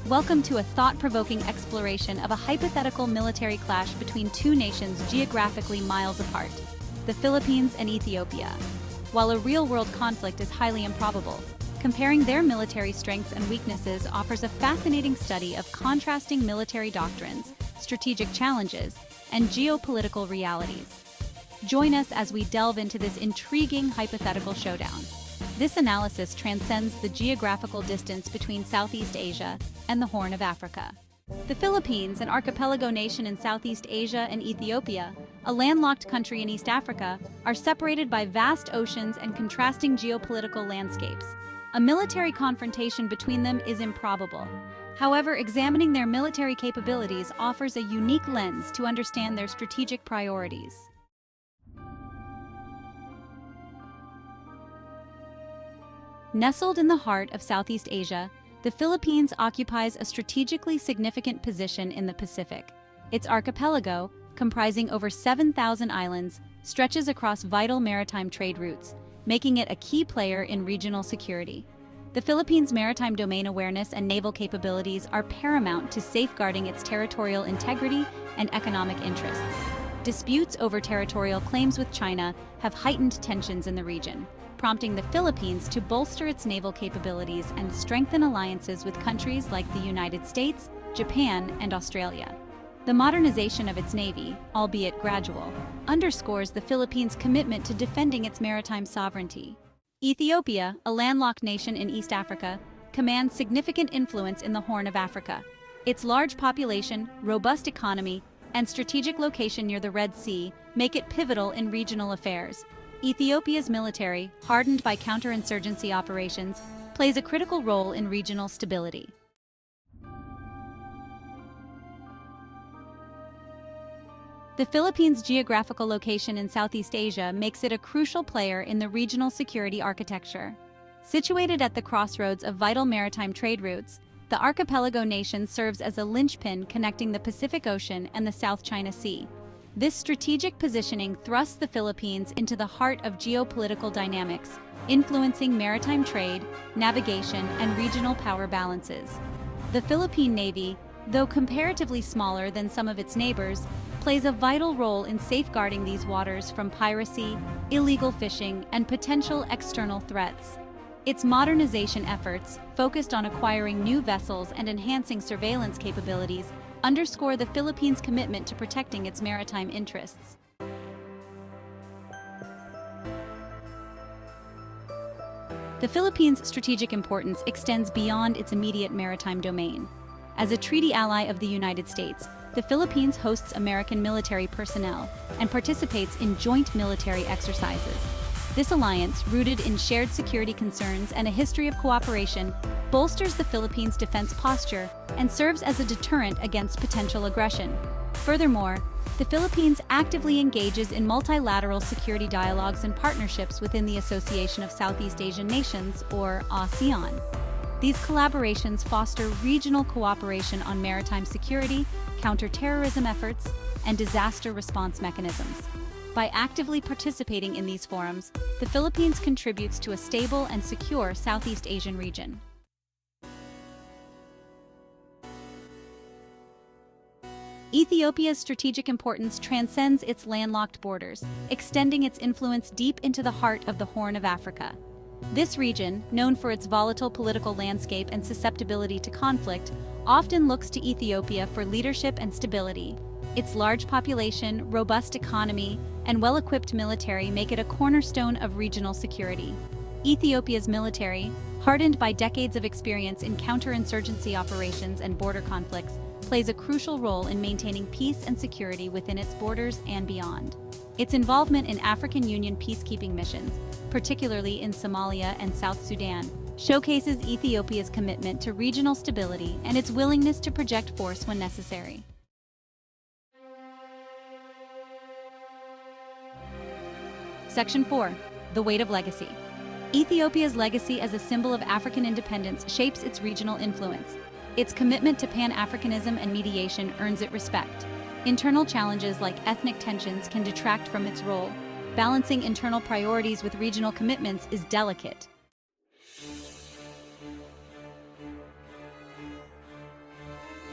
Welcome to a thought-provoking exploration of a hypothetical military clash between two nations geographically miles apart, the Philippines and Ethiopia. While a real-world conflict is highly improbable, comparing their military strengths and weaknesses offers a fascinating study of contrasting military doctrines, strategic challenges, and geopolitical realities. Join us as we delve into this intriguing hypothetical showdown. This analysis transcends the geographical distance between Southeast Asia and the Horn of Africa. The Philippines, an archipelago nation in Southeast Asia, and Ethiopia, a landlocked country in East Africa, are separated by vast oceans and contrasting geopolitical landscapes. A military confrontation between them is improbable. However, examining their military capabilities offers a unique lens to understand their strategic priorities. Nestled in the heart of Southeast Asia, the Philippines occupies a strategically significant position in the Pacific. Its archipelago, comprising over 7,000 islands, stretches across vital maritime trade routes, making it a key player in regional security. The Philippines' maritime domain awareness and naval capabilities are paramount to safeguarding its territorial integrity and economic interests. Disputes over territorial claims with China have heightened tensions in the region, prompting the Philippines to bolster its naval capabilities and strengthen alliances with countries like the United States, Japan, and Australia. The modernization of its navy, albeit gradual, underscores the Philippines' commitment to defending its maritime sovereignty. Ethiopia, a landlocked nation in East Africa, commands significant influence in the Horn of Africa. Its large population, robust economy, and strategic location near the Red Sea make it pivotal in regional affairs. Ethiopia's military, hardened by counterinsurgency operations, plays a critical role in regional stability. The Philippines' geographical location in Southeast Asia makes it a crucial player in the regional security architecture. Situated at the crossroads of vital maritime trade routes, the archipelago nation serves as a linchpin connecting the Pacific Ocean and the South China Sea. This strategic positioning thrusts the Philippines into the heart of geopolitical dynamics, influencing maritime trade, navigation, and regional power balances. The Philippine Navy, though comparatively smaller than some of its neighbors, plays a vital role in safeguarding these waters from piracy, illegal fishing, and potential external threats. Its modernization efforts, focused on acquiring new vessels and enhancing surveillance capabilities, underscore the Philippines' commitment to protecting its maritime interests. The Philippines' strategic importance extends beyond its immediate maritime domain. As a treaty ally of the United States, the Philippines hosts American military personnel and participates in joint military exercises. This alliance, rooted in shared security concerns and a history of cooperation, bolsters the Philippines' defense posture and serves as a deterrent against potential aggression. Furthermore, the Philippines actively engages in multilateral security dialogues and partnerships within the Association of Southeast Asian Nations, or ASEAN. These collaborations foster regional cooperation on maritime security, counterterrorism efforts, and disaster response mechanisms. By actively participating in these forums, the Philippines contributes to a stable and secure Southeast Asian region. Ethiopia's strategic importance transcends its landlocked borders, extending its influence deep into the heart of the Horn of Africa. This region, known for its volatile political landscape and susceptibility to conflict, often looks to Ethiopia for leadership and stability. Its large population, robust economy, and well-equipped military make it a cornerstone of regional security. Ethiopia's military, hardened by decades of experience in counterinsurgency operations and border conflicts, plays a crucial role in maintaining peace and security within its borders and beyond. Its involvement in African Union peacekeeping missions, particularly in Somalia and South Sudan, showcases Ethiopia's commitment to regional stability and its willingness to project force when necessary. Section 4. The weight of legacy. Ethiopia's legacy as a symbol of African independence shapes its regional influence. Its commitment to Pan-Africanism and mediation earns it respect. Internal challenges like ethnic tensions can detract from its role. Balancing internal priorities with regional commitments is delicate.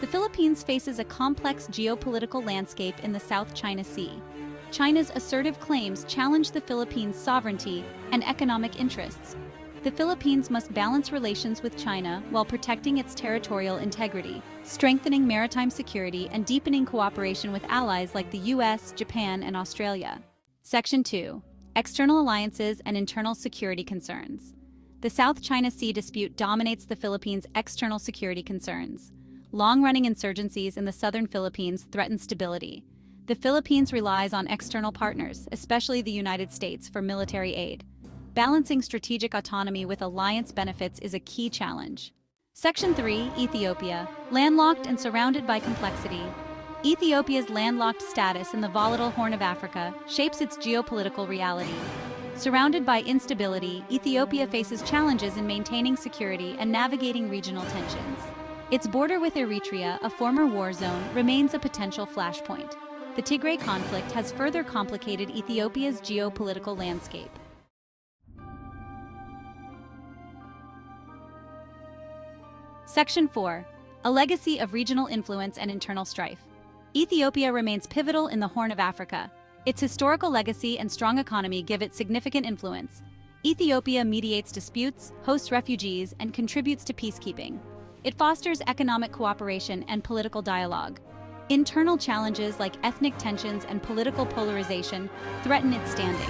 The Philippines faces a complex geopolitical landscape in the South China Sea. China's assertive claims challenge the Philippines' sovereignty and economic interests. The Philippines must balance relations with China while protecting its territorial integrity, strengthening maritime security, and deepening cooperation with allies like the US, Japan, and Australia. Section 2. External alliances and internal security concerns. The South China Sea dispute dominates the Philippines' external security concerns. Long-running insurgencies in the southern Philippines threaten stability. The Philippines relies on external partners, especially the United States, for military aid. Balancing strategic autonomy with alliance benefits is a key challenge. Section 3. Ethiopia. Landlocked and surrounded by complexity. Ethiopia's landlocked status in the volatile Horn of Africa shapes its geopolitical reality. Surrounded by instability, Ethiopia faces challenges in maintaining security and navigating regional tensions. Its border with Eritrea, a former war zone, remains a potential flashpoint. The Tigray conflict has further complicated Ethiopia's geopolitical landscape. Section 4. A legacy of regional influence and internal strife. Ethiopia remains pivotal in the Horn of Africa. Its historical legacy and strong economy give it significant influence. Ethiopia mediates disputes, hosts refugees, and contributes to peacekeeping. It fosters economic cooperation and political dialogue. Internal challenges like ethnic tensions and political polarization threaten its standing.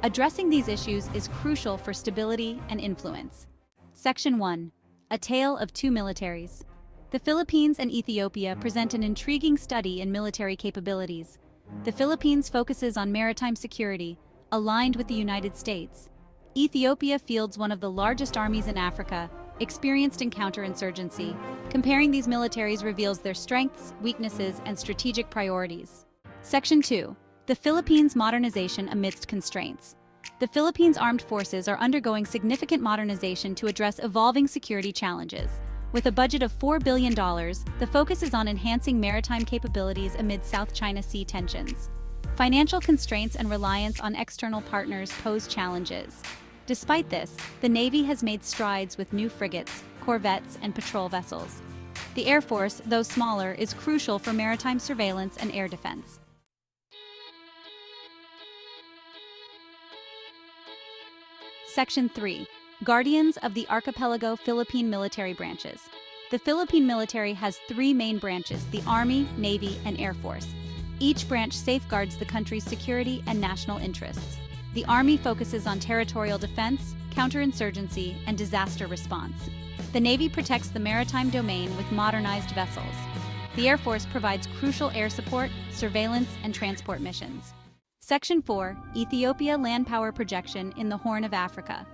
Addressing these issues is crucial for stability and influence. Section 1. A tale of two militaries. The Philippines and Ethiopia present an intriguing study in military capabilities. The Philippines focuses on maritime security, aligned with the United States. Ethiopia fields one of the largest armies in Africa, experienced in counterinsurgency. Comparing these militaries reveals their strengths, weaknesses, and strategic priorities. Section 2. The Philippines' modernization amidst constraints. The Philippines' armed forces are undergoing significant modernization to address evolving security challenges. With a budget of $4 billion, the focus is on enhancing maritime capabilities amid South China Sea tensions. Financial constraints and reliance on external partners pose challenges. Despite this, the Navy has made strides with new frigates, corvettes, and patrol vessels. The Air Force, though smaller, is crucial for maritime surveillance and air defense. Section 3. Guardians of the Archipelago Philippine Military Branches. The Philippine military has three main branches: the Army, Navy, and Air Force. Each branch safeguards the country's security and national interests. The Army focuses on territorial defense, counterinsurgency, and disaster response. The Navy protects the maritime domain with modernized vessels. The Air Force provides crucial air support, surveillance, and transport missions. Section 4. Ethiopia Land Power Projection in the Horn of Africa.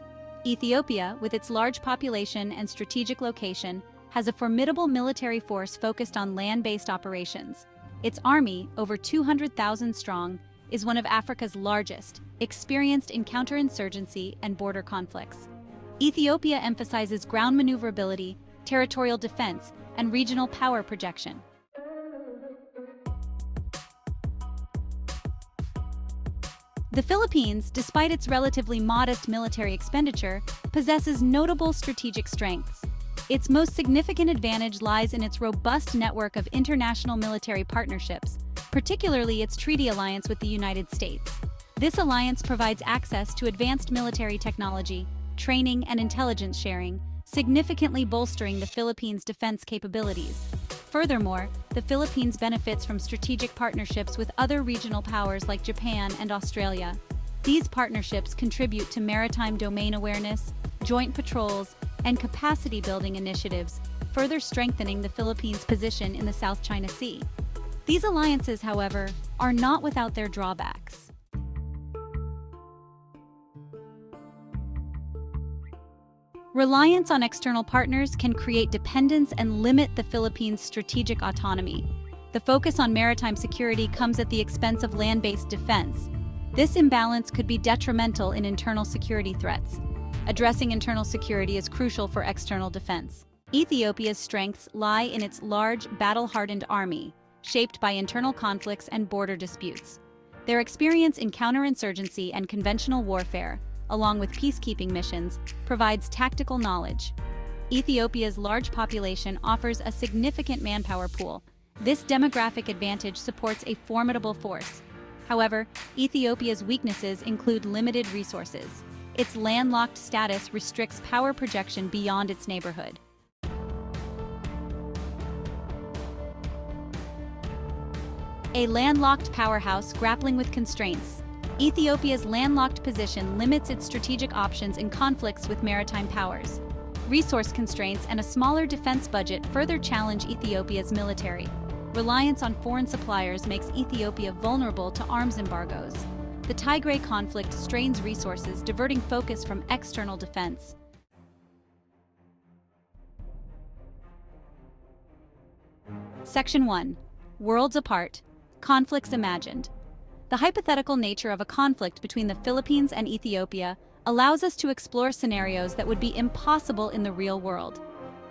Ethiopia, with its large population and strategic location, has a formidable military force focused on land-based operations. Its army, over 200,000 strong, is one of Africa's largest, experienced in counterinsurgency and border conflicts. Ethiopia emphasizes ground maneuverability, territorial defense, and regional power projection. The Philippines, despite its relatively modest military expenditure, possesses notable strategic strengths. Its most significant advantage lies in its robust network of international military partnerships, particularly its treaty alliance with the United States. This alliance provides access to advanced military technology, training, and intelligence sharing, significantly bolstering the Philippines' defense capabilities. Furthermore, the Philippines benefits from strategic partnerships with other regional powers like Japan and Australia. These partnerships contribute to maritime domain awareness, joint patrols, and capacity-building initiatives, further strengthening the Philippines' position in the South China Sea. These alliances, however, are not without their drawbacks. Reliance on external partners can create dependence and limit the Philippines' strategic autonomy. The focus on maritime security comes at the expense of land-based defense. This imbalance could be detrimental in internal security threats. Addressing internal security is crucial for external defense. Ethiopia's strengths lie in its large, battle-hardened army, shaped by internal conflicts and border disputes. Their experience in counterinsurgency and conventional warfare, along with peacekeeping missions, provides tactical knowledge. Ethiopia's large population offers a significant manpower pool. This demographic advantage supports a formidable force. However, Ethiopia's weaknesses include limited resources. Its landlocked status restricts power projection beyond its neighborhood. A landlocked powerhouse grappling with constraints. Ethiopia's landlocked position limits its strategic options in conflicts with maritime powers. Resource constraints and a smaller defense budget further challenge Ethiopia's military. Reliance on foreign suppliers makes Ethiopia vulnerable to arms embargoes. The Tigray conflict strains resources, diverting focus from external defense. Section 1. Worlds Apart. Conflicts Imagined. The hypothetical nature of a conflict between the Philippines and Ethiopia allows us to explore scenarios that would be impossible in the real world.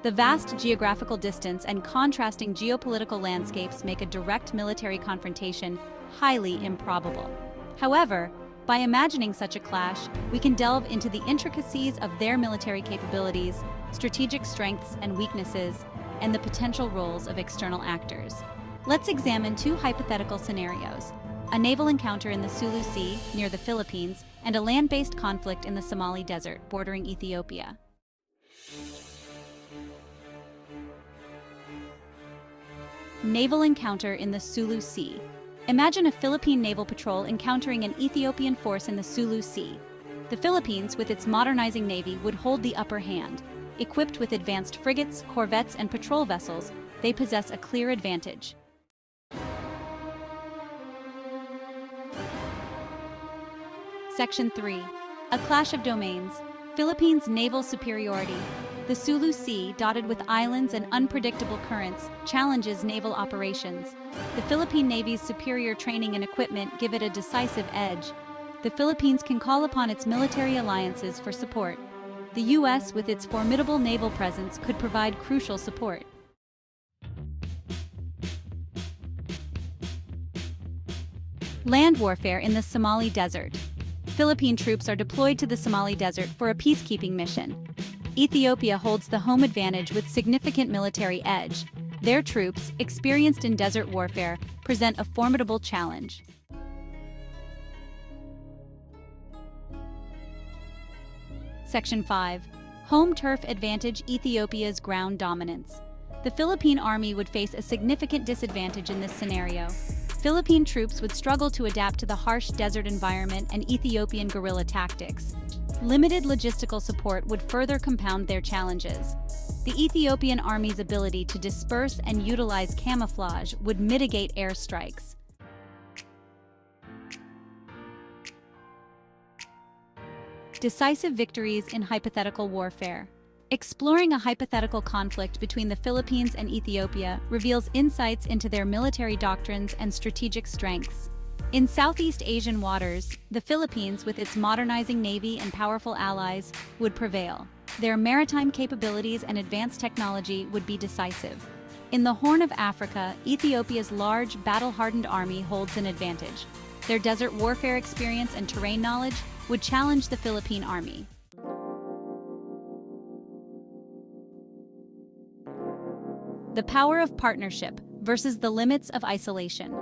The vast geographical distance and contrasting geopolitical landscapes make a direct military confrontation highly improbable. However, by imagining such a clash, we can delve into the intricacies of their military capabilities, strategic strengths and weaknesses, and the potential roles of external actors. Let's examine two hypothetical scenarios: a naval encounter in the Sulu Sea, near the Philippines, and a land-based conflict in the Somali Desert, bordering Ethiopia. Naval encounter in the Sulu Sea. Imagine a Philippine naval patrol encountering an Ethiopian force in the Sulu Sea. The Philippines, with its modernizing navy, would hold the upper hand. Equipped with advanced frigates, corvettes, and patrol vessels, they possess a clear advantage. Section 3. A clash of domains. Philippines' naval superiority. The Sulu Sea, dotted with islands and unpredictable currents, challenges naval operations. The Philippine Navy's superior training and equipment give it a decisive edge. The Philippines can call upon its military alliances for support. The U.S., with its formidable naval presence, could provide crucial support. Land warfare in the Somali Desert. Philippine troops are deployed to the Somali Desert for a peacekeeping mission. Ethiopia holds the home advantage with significant military edge. Their troops, experienced in desert warfare, present a formidable challenge. Section 5. Home turf advantage. Ethiopia's ground dominance. The Philippine Army would face a significant disadvantage in this scenario. Philippine troops would struggle to adapt to the harsh desert environment and Ethiopian guerrilla tactics. Limited logistical support would further compound their challenges. The Ethiopian Army's ability to disperse and utilize camouflage would mitigate airstrikes. Decisive victories in hypothetical warfare. Exploring a hypothetical conflict between the Philippines and Ethiopia reveals insights into their military doctrines and strategic strengths. In Southeast Asian waters, the Philippines, with its modernizing navy and powerful allies, would prevail. Their maritime capabilities and advanced technology would be decisive. In the Horn of Africa, Ethiopia's large, battle-hardened army holds an advantage. Their desert warfare experience and terrain knowledge would challenge the Philippine Army. The power of partnership versus the limits of isolation.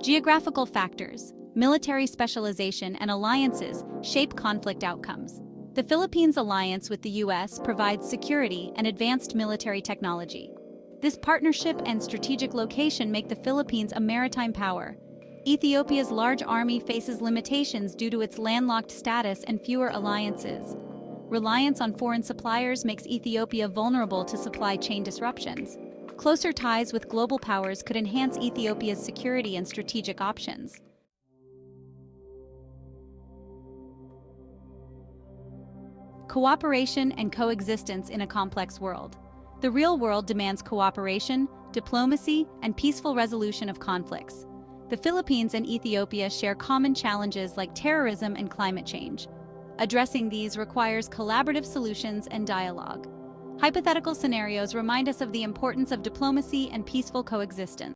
Geographical factors, military specialization, and alliances shape conflict outcomes. The Philippines' alliance with the U.S. provides security and advanced military technology. This partnership and strategic location make the Philippines a maritime power. Ethiopia's large army faces limitations due to its landlocked status and fewer alliances. Reliance on foreign suppliers makes Ethiopia vulnerable to supply chain disruptions. Closer ties with global powers could enhance Ethiopia's security and strategic options. Cooperation and coexistence in a complex world. The real world demands cooperation, diplomacy, and peaceful resolution of conflicts. The Philippines and Ethiopia share common challenges like terrorism and climate change. Addressing these requires collaborative solutions and dialogue. Hypothetical scenarios remind us of the importance of diplomacy and peaceful coexistence.